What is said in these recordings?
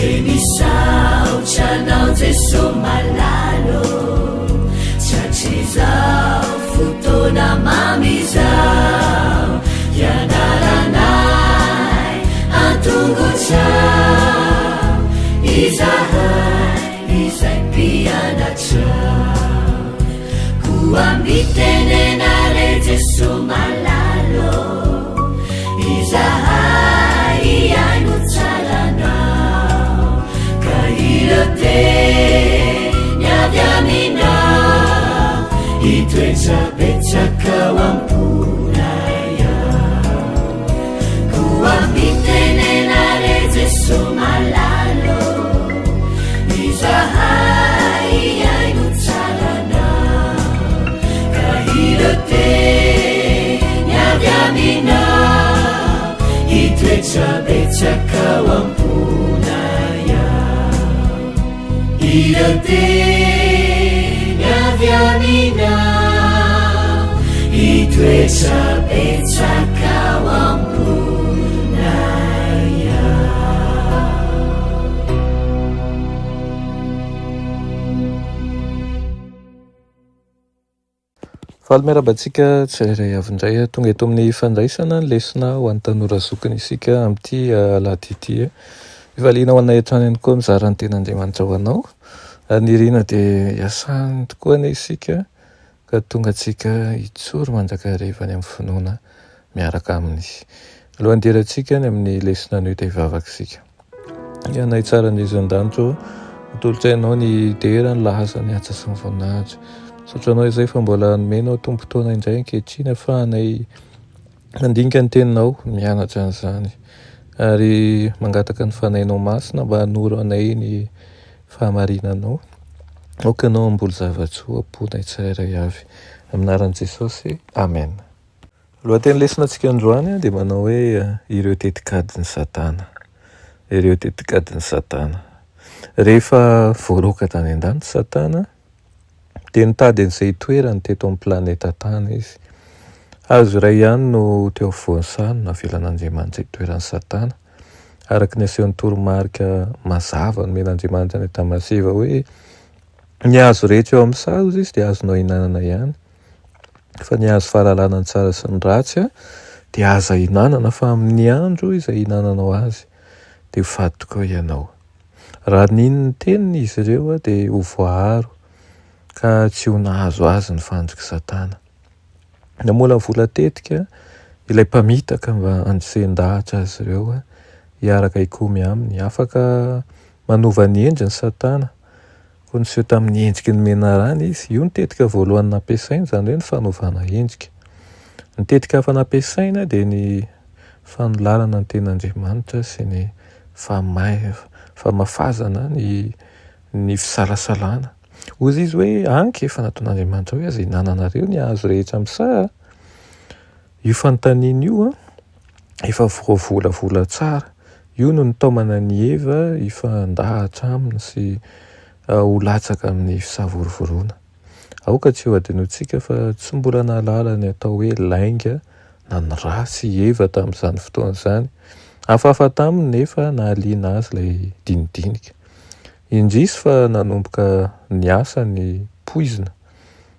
Enisaucanao Jesu malalo Chachizao futona mamizao Yanaranai antungucao Izahai izai pianacao Kuambitenenare Jesu malalo Izahai iainucalanao Kahirote nyavyaminao Ituecapecakao ampunaya Kuambitenenare Jesu malalo Izahai iainucalanao Kahirote nyavyaminao Ituecapecakao ampunaya Irote nyavyaminao Ituecapecakao ampunaya Faly-miarabantsika tsirairay avy indray tonga eto amin'ny fandraisana ny lesona ho an'ny tanora zokiny isika amin'ity alahady ity. Fivaliana ho anay hatrany ihany koa mizara ny ten'Andriamanitra ho anao. Nirina dia iasany tokoa ny isika ka tonga antsika hitsoro manjakahirevany amin'ny finoana miaraka aminy. Alohan'ny dirantsika ny amin'ny lesona ny dia hivavaka isika. Ianay tsara ny izan-danitro tolotrainao ny dera ny lahaza ny atsa sy ny voninahitra. Sotranao izay fa mbola nomenao tombontona indray ankehitriny ahafahanay mandinika ny teninao mianatra an'izany ary mangataka ny fanahinao masina mba hanoro anay ny fahamarinanao. Okanao amboly zava-tsoa amponay tsirairay avy aminaran'i Jesosy. Amen. Lohateny lesonantsika androany dia manao hoe ireo tetikadin'ny Satana. Ireo tetikadin'ny Satana. Rehefa voaroaka tany an-danitra Satana dia nitady an'izay toerany teto amin'ny planeta tany izy. Azo iray ihany no teo afovoany navelan'Andriamanitra itoeran'ny Satana. Araka ny asehon'ny toromarika mazava nomen'Andriamanitra ny tamasiva hoe ny hazo rehetra eo amin'ny sarozy izy dia azonao hinanana ihany. Fa ny hazo fahalalana ny tsara sy ny ratsy dia aza hinanana fa amin'ny andro izay hinananao azy dia ho faty tokoa ianao. Raha nino ny teniny izy ireo dia ho voaharo ka tsy ho nahazo azy ny fandriky Satana. Namola vola tetika ilay mpamitaka mba andrisendahatra azy ireo hiaraka hikomy aminy. Afaka manova ny endriny Satana ko niseho tamin'ny endriky ny menarany izy. Io ny tetika voalohany nampiasaina, izany hoe ny fanovana endrika. Ny tetika hafa nampiasaina dia ny fanolarana ny ten'Andriamanitra sy ny famafazana ny fisalasalana. Ozy izy hoe anky efa nataon'Andriamanitra hoe aza hinananareo ny hazo rehetra amisa. Io fanontaniana io efa voavolavola tsara. Io no nitaomana ny Eva ifandahatra aminy sy ho latsaka amin'ny fisavorovoroana. Aoka tsy ho adinointsika fa tsy mbola nahalala ny atao hoe lainga na ny rasy Eva tamin'izany fotoana izany. Hafahafa taminy nefa nahaliana azy ilay dinidinika. Indrisy fa nanomboka niasa ny poizina.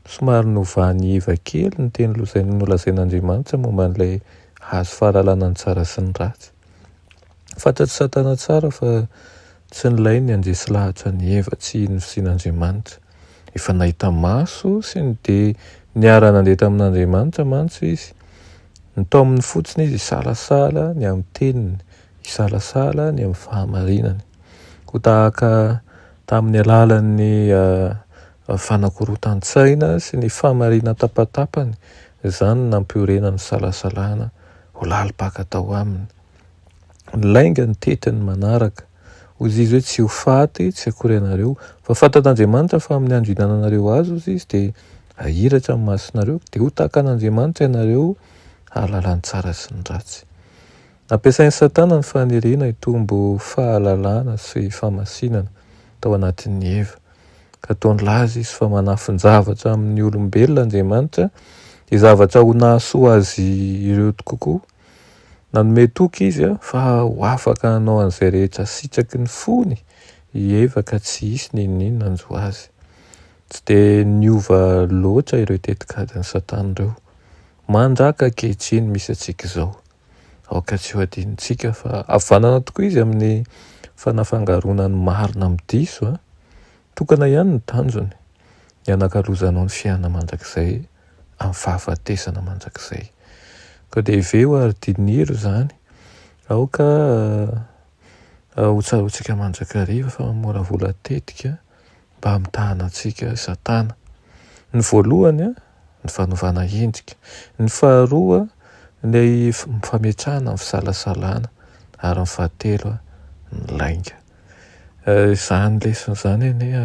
Somary novan'ny Eva kely ny teny nolazain'Andriamanitra momba an'ilay hazo fahalalana ny tsara sy ny ratsy. Fantatry Satana tsara fa tsy nilay ny andresy lahatra ny Eva tsy nosian'Andriamanitra. Efa nahita maso sy dia niara nandeha tamin'Andriamanitra mantsy izy. Nytao amin'ny fotsiny izy isalasala ny amin'ny teniny, isalasala ny amin'ny fahamarinany. Ho tahaka tamin'ny alalan'ny fanakorotan-tsaina sy ny fahamarina tapatapany, izany nampiorenany salasalana ho lalipaka tao aminy. Lainga ny tetiny manaraka. Ozy izy hoe tsy ho faty, tsy akory anareo, fa fantan'Andriamanitra fa amin'ny andro hinananareo azy ozy izy dia ahiratra amin'ny masonareo dia ho tahaka an'Andriamanitra ianareo hahalalany tsara sy ny ratsy. Nampiasain'ny Satana ny fanirina hitombo fahalalana sy famasinana tao anatin'ny Eva. Ka ataony laza izy fa manafinjavatra amin'ny olombelona Andriamanitra, dia zavatra ho nahasoa azy ireo kokoa nanome toky izy a fa ho afaka hanao an'izay rehetra sitraky ny fony hievaka tsy hisy ninninona anjo azy. Tsy de niova loatra ireo tetikadiny Satana ireo. Manjaka ankehitriny misy antsika izao. Aoka tsy ho adinontsika fa havanana tokoa izy amin'ny fanafangaronany marina amin'ny diso a. Tokana ihany ny tanjony. Ny anakalozanao ny fiainana mandrakizay amin'ny fahafatesana mandrakizay. Ka dia veo ary diniro zany. Aoka ho tsaroantsika mandrakariva fa mora vola tetika mba hamitahana antsika Satana. Ny voalohany a ny fanovana endrika. Ny faharoa ny fametrahana ny fisalasalana ary ny fahatelo ny lainga. Izany lesona izany anie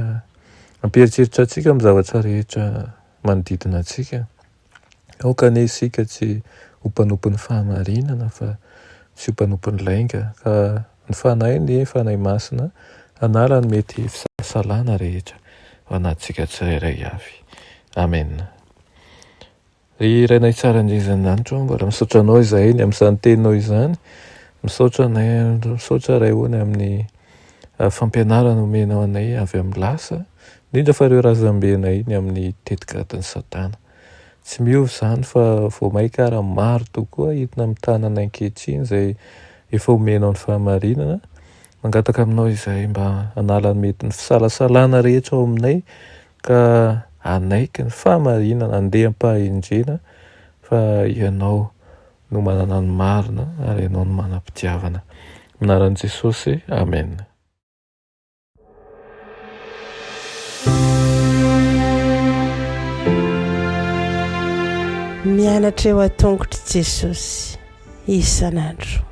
ampieritreritra antsika amin'ny zavatra rehetra manodidina antsika. Aoka anie isika tsy ho mpanompo ny fahamarinana fa tsy ho mpanompo ny lainga ka ny fanahy ny fanahy masina hanala ny mety fisalasalana rehetra ao anatintsika tsirairay avy. Amen. Ry Rainay tsara indrindra-danitra mbola misaotra anao izahay ny amin'izany teninao izany. Misaotra ray hoany amin'ny fampianarana omenao anay avy amin'ny lasa, indrindra fa ireo razambenay ny amin'ny tetikadiny Satana. Tsy miova izany fa vao maika ara maro tokoa hitina amin'ny tanana ankehitriny izay efa omenao ny fahamarinana. Mangataka aminao izahay mba hanala ny mety ny fisalasalana rehetra ao aminay ka hanaiky ny fahamarinana handeha ampahindrena fa ianao no manana ny marina ary ianao no manam-pitiavana. Anaran'i Jesosy, amen. Mianatra eo an-tongotry Jesosy isan'andro.